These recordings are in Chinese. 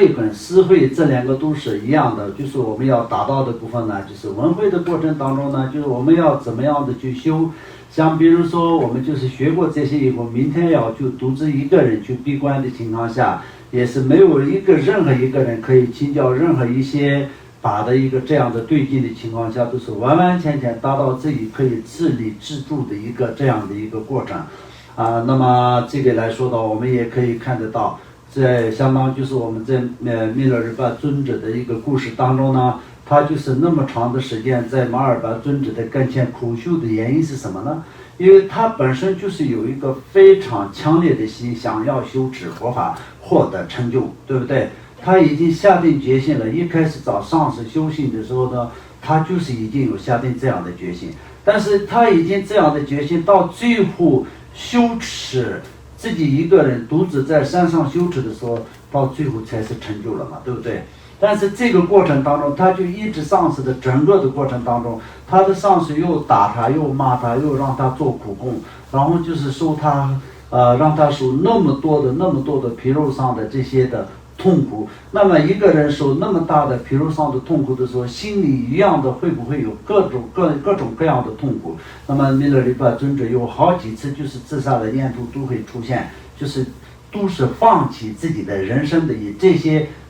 会跟思会这两个都是一样的，就是我们要达到的部分呢，就是闻会的过程当中呢，就是我们要怎么样的去修。像比如说我们就是学过这些以后，明天要就独自一个人去闭关的情况下，也是没有任何一个人可以请教任何一些法的一个这样的对境的情况下，都是完完全全达到自己可以自立自助的一个这样的一个过程。那么这个来说的，我们也可以看得到，在相当就是我们在弥勒日巴尊者的一个故事当中呢，他就是那么长的时间在马尔巴尊者的跟前苦修的原因是什么呢？因为他本身就是有一个非常强烈的心，想要修持佛法获得成就，对不对？他已经下定决心了，一开始找上师修行的时候呢，他就是已经有下定这样的决心，但是他已经这样的决心到最后修持自己一个人独自在山上修持的时候，到最后才是成就了嘛，对不对？但是这个过程当中，他就一直上师的整个的过程当中，他的上师又打他，又骂他，又让他做苦工，然后就是受他让他受那么多的皮肉上的这些的痛苦。那么一个人受那么大的皮肉上的痛苦的时候，心里一样的会不会有各种各样的痛苦？那么弥勒日巴尊者有好几次就是自杀的念头都会出现，就是都是放弃自己的人生的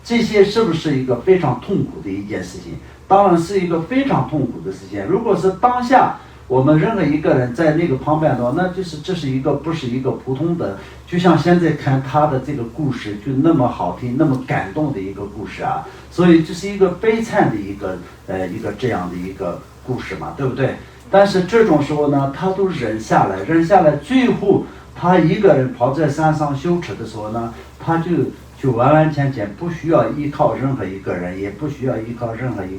这些是不是一个非常痛苦的一件事情？当然是一个非常痛苦的事情。如果是当下我们任何一个人在那个旁边的话，那就是这是一个不是一个普通的，就像现在看他的这个故事，就那么好听，那么感动的一个故事啊，所以这是一个悲惨的一个这样的一个故事嘛，对不对？但是这种时候呢，他都忍下来，最后他一个人跑在山上修持的时候呢，他就完完全全不需要依靠任何一个人，也不需要依靠任何一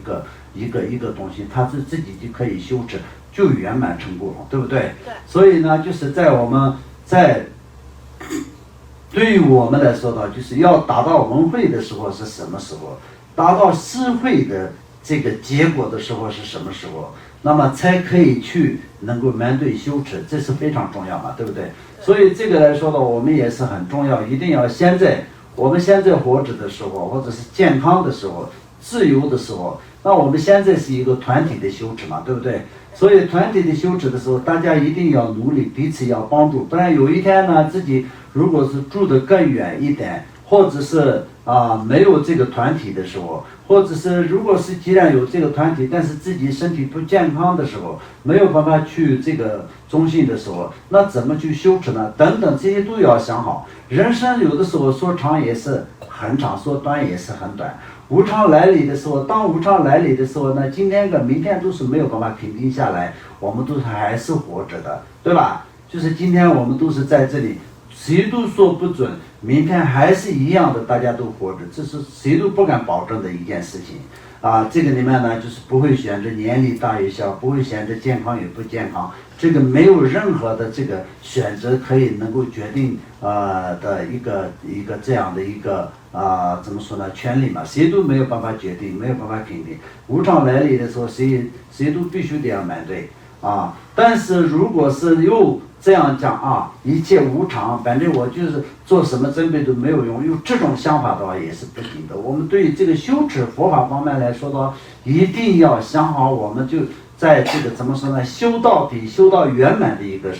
个东西，他是自己就可以修持，就圆满成功了，对不对？对。所以呢，就是在我们对于我们来说的，就是要达到闻会的时候是什么时候？达到思会的这个结果的时候是什么时候？那么才可以去能够面对修持，这是非常重要嘛，对不对？所以这个来说的，我们也是很重要，一定要我们现在活着的时候，或者是健康的时候，自由的时候，那我们现在是一个团体的修持嘛，对不对？所以团体的修持的时候，大家一定要努力，彼此要帮助，不然有一天呢，自己如果是住得更远一点，或者是没有这个团体的时候，或者是如果是既然有这个团体，但是自己身体不健康的时候，没有办法去这个中心的时候，那怎么去修持呢？等等，这些都要想好。人生有的时候说长也是很长，说短也是很短。无常来临的时候，当无常来临的时候呢，今天跟明天都是没有办法肯定下来，我们都是还是活着的，对吧？就是今天我们都是在这里，谁都说不准，明天还是一样的，大家都活着，这是谁都不敢保证的一件事情。这个里面呢，就是不会选择年龄大与小，不会选择健康与不健康，这个没有任何的这个选择可以能够决定的一个这样的一个怎么说呢，权利嘛，谁都没有办法决定，没有办法肯定。无常来临的时候，谁都必须得要面对但是如果是又这样讲一切无常，反正我就是做什么准备都没有用，有这种想法的话也是不行的。我们对于这个修持佛法方面来说的话，一定要想好，我们就在这个怎么说呢，修到底，修到圆满的一个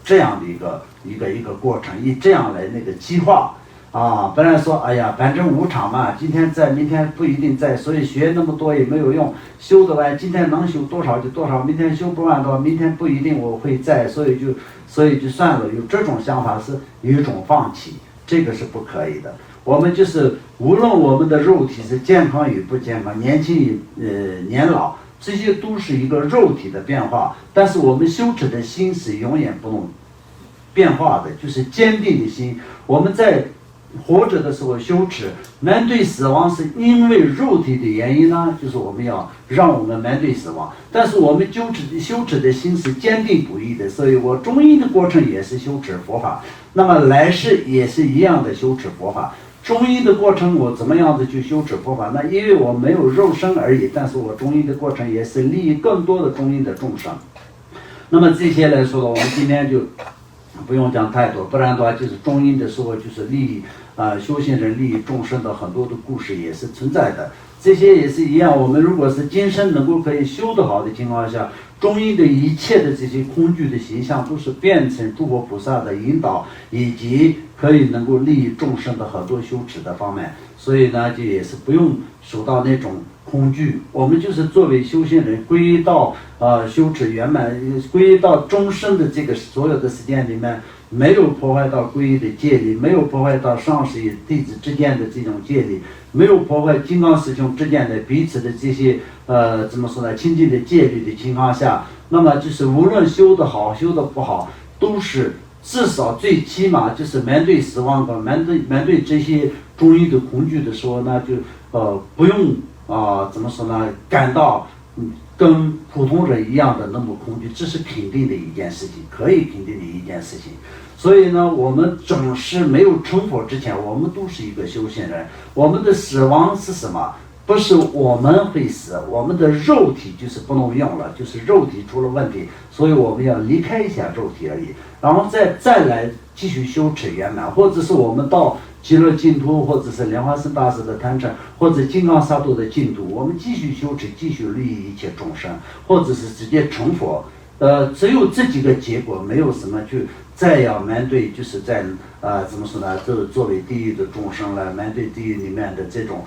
这样的一个过程，以这样来那个计划本来说哎呀反正无常嘛，今天在明天不一定在，所以学那么多也没有用，修得完今天能修多少就多少，明天修不完的话明天不一定我会在，所以就算了。有这种想法是有一种放弃，这个是不可以的。我们就是无论我们的肉体是健康与不健康，年轻与年老，这些都是一个肉体的变化，但是我们修持的心是永远不能变化的，就是坚定的心。我们在活着的时候修持，面对死亡是因为肉体的原因呢，就是我们要让我们面对死亡，但是我们修持的心是坚定不移的，所以我中医的过程也是修持佛法，那么来世也是一样的修持佛法。中医的过程我怎么样的去修持佛法？那因为我没有肉身而已，但是我中医的过程也是利益更多的中医的众生。那么这些来说的，我们今天就不用讲太多，不然的话就是中医的时候就是利益修行人利益众生的很多的故事也是存在的。这些也是一样，我们如果是今生能够可以修得好的情况下，中阴的一切的这些空具的形象都是变成诸佛菩萨的引导，以及可以能够利益众生的很多修持的方面。所以呢，就也是不用受到那种恐惧，我们就是作为修行人皈依到修持圆满，皈依到终生的这个所有的时间里面，没有破坏到皈依的戒律，没有破坏到上师与弟子之间的这种戒律，没有破坏金刚师兄之间的彼此的这些怎么说呢，亲近的戒律的情况下，那么就是无论修得好修得不好，都是至少最起码就是面对死亡跟面对这些中医的恐惧的时候呢，就不用怎么说呢，感到跟普通人一样的那么恐惧，这是肯定的一件事情，可以肯定的一件事情。所以呢，我们总是没有成佛之前，我们都是一个修行人。我们的死亡是什么？不是我们会死，我们的肉体就是不能用了，就是肉体出了问题，所以我们要离开一下肉体而已，然后再来继续修持圆满，或者是我们到极乐净土，或者是莲花生大师的坛城，或者金刚萨埵的净土，我们继续修持，继续利益一切众生，或者是直接成佛。只有这几个结果，没有什么就再要面对，就是在怎么说呢？作为地狱的众生来面对地狱里面的这种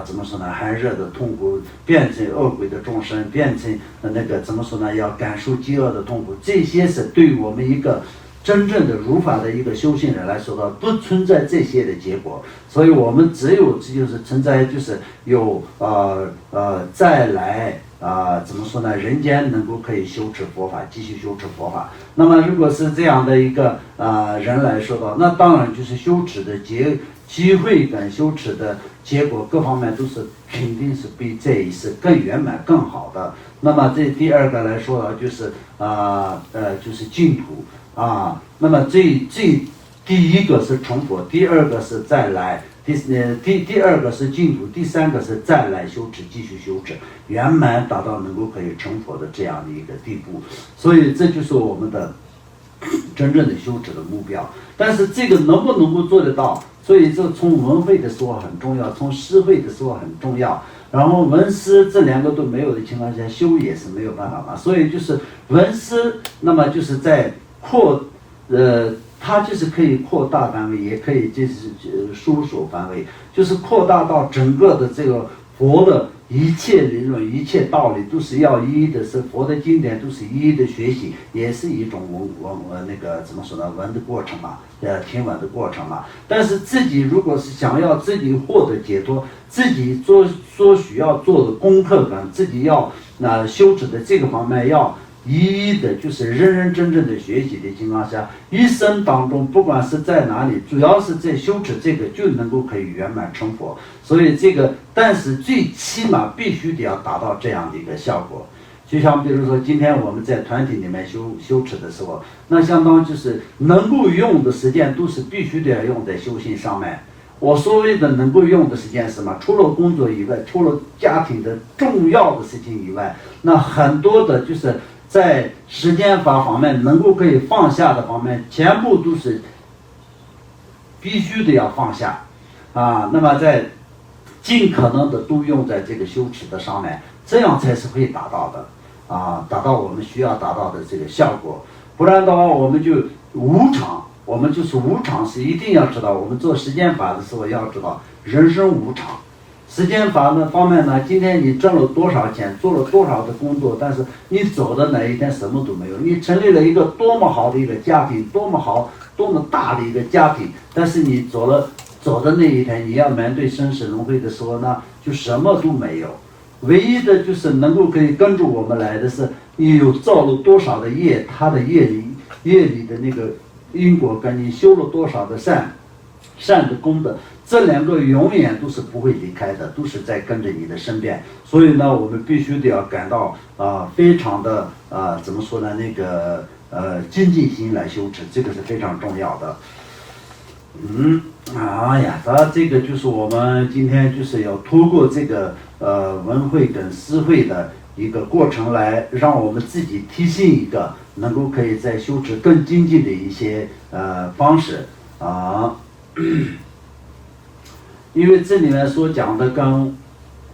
怎么说呢？寒热的痛苦，变成恶鬼的众生，变成那个怎么说呢？要感受饥饿的痛苦，这些是对于我们一个真正的如法的一个修行人来说的，不存在这些的结果。所以我们只有这就是存在，就是有再来。怎么说呢？人间能够可以修持佛法，继续修持佛法。那么，如果是这样的一个人来说的，那当然就是修持的机会跟修持的结果各方面都是肯定是比这一世更圆满、更好的。那么这第二个来说呢，就是就是净土那么第一个是成佛，第二个是再来。第二个是净土，第三个是再来修持，继续修持，圆满达到能够可以成佛的这样的一个地步。所以这就是我们的真正的修持的目标。但是这个能不能够做得到？所以这从文会的时候很重要，从师会的时候很重要。然后文师这两个都没有的情况下，修也是没有办法嘛。所以就是文师，那么就是在它就是可以扩大范围，也可以就是缩小范围，就是扩大到整个的这个佛的一切理论、一切道理都是要一一的，是佛的经典都是一一的学习，也是一种那个怎么说呢，文的过程嘛，听闻的过程嘛。但是自己如果是想要自己获得解脱，自己所需要做的功课跟自己要修持的这个方面要一一的，就是认认真真的学习的情况下，一生当中不管是在哪里，主要是在修持这个就能够可以圆满成佛。所以这个，但是最起码必须得要达到这样的一个效果。就像比如说今天我们在团体里面修持的时候，那相当就是能够用的时间都是必须得要用在修行上面。我所谓的能够用的时间是什么？除了工作以外，除了家庭的重要的事情以外，那很多的就是在时间法方面能够可以放下的方面，全部都是必须的要放下那么在尽可能的都用在这个修持的上面，这样才是会达到的达到我们需要达到的这个效果。不然的话，我们就无常，我们就是无常，是一定要知道。我们做时间法的时候要知道，人生无常。时间法的方面呢，今天你挣了多少钱，做了多少的工作，但是你走的哪一天什么都没有。你成立了一个多么好的一个家庭，多么好、多么大的一个家庭，但是你走的那一天，你要面对生死轮回的时候呢，就什么都没有。唯一的就是能够可以跟着我们来的是，你有造了多少的业，他的业里的那个因果跟你修了多少的善的功德，这两个永远都是不会离开的，都是在跟着你的身边。所以呢，我们必须得要感到非常的怎么说呢，那个精进心来修持，这个是非常重要的。这个就是我们今天就是要通过这个文会跟思会的一个过程来让我们自己提醒一个能够可以在修持更精进的一些方式因为这里面所讲的跟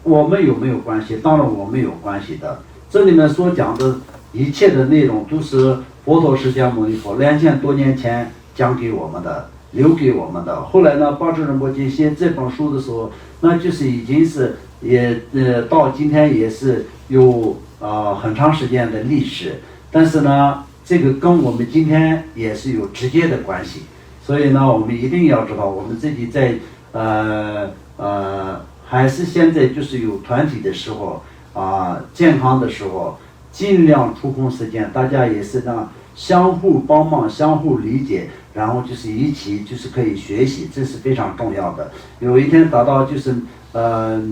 我们有没有关系？当然我们有关系的。这里面所讲的一切的内容都是佛陀释迦牟尼佛2000多年前讲给我们的，留给我们的。后来呢，巴智仁波切写这本书的时候，那就是已经是到今天也是有很长时间的历史，但是呢，这个跟我们今天也是有直接的关系。所以呢，我们一定要知道，我们自己在还是现在就是有团体的时候健康的时候，尽量抽空时间，大家也是呢相互帮忙、相互理解，然后就是一起就是可以学习，这是非常重要的。有一天达到就是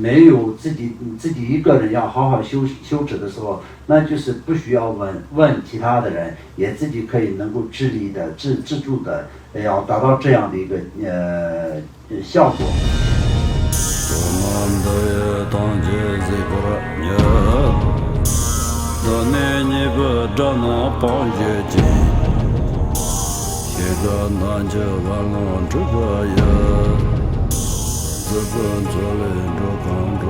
没有自己一个人要好好修持的时候，那就是不需要问其他的人，也自己可以能够自立的自助的，要达到这样的一个效果。自本作人着康中